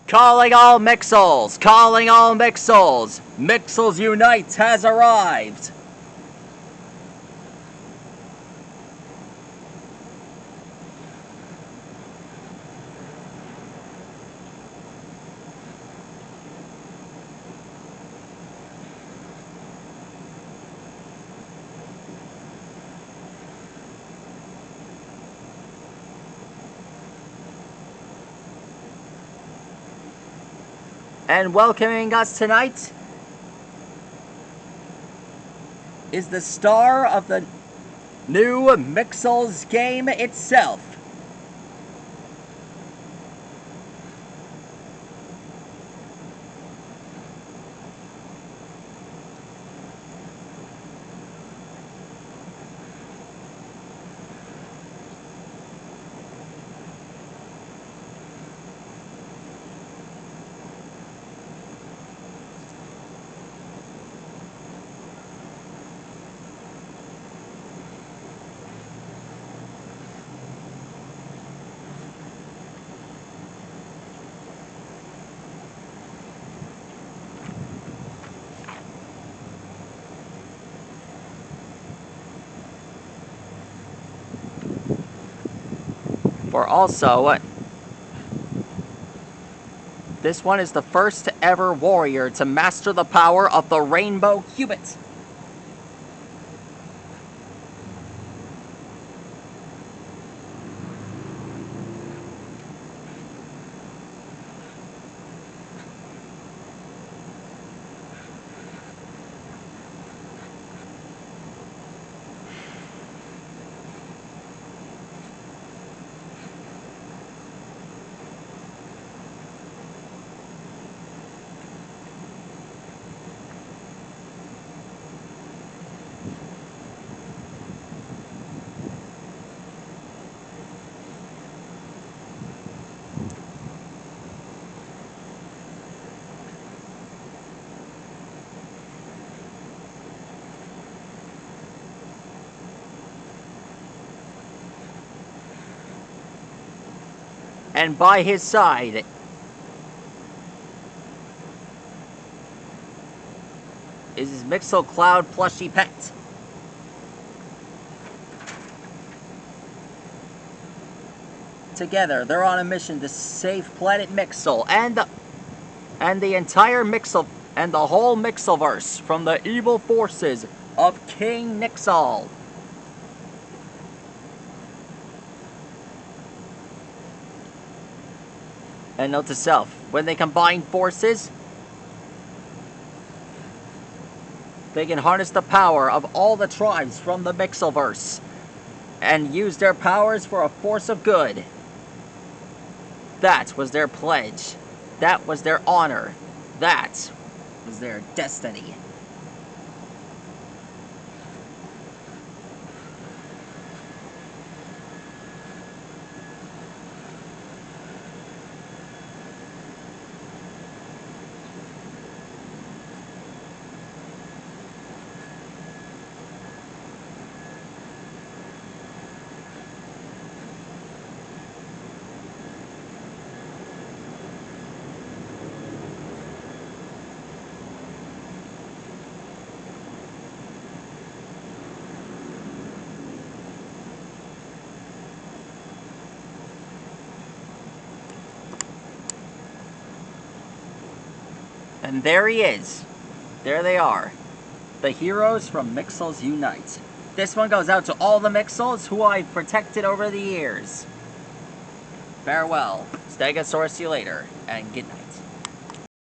Calling all MIXELs! Calling all MIXELs! MIXELS Unite has arrived! And welcoming us tonight is the star of the new MIXELS game itself. For also, this one is the first ever warrior to master the power of the rainbow cubit. And by his side is his MIXEL Cloud plushie pet. Together, they're on a mission to save planet MIXEL and the entire MIXEL and the whole MIXELverse from the evil forces of King MIXEL. And note to self, when they combine forces, they can harness the power of all the tribes from the MIXELverse and use their powers for a force of good. That was their pledge. That was their honor. That was their destiny. And there he is. There they are. The heroes from MIXELS Unite. This one goes out to all the MIXELs who I've protected over the years. Farewell. Stegosaurus, see you later, and good night.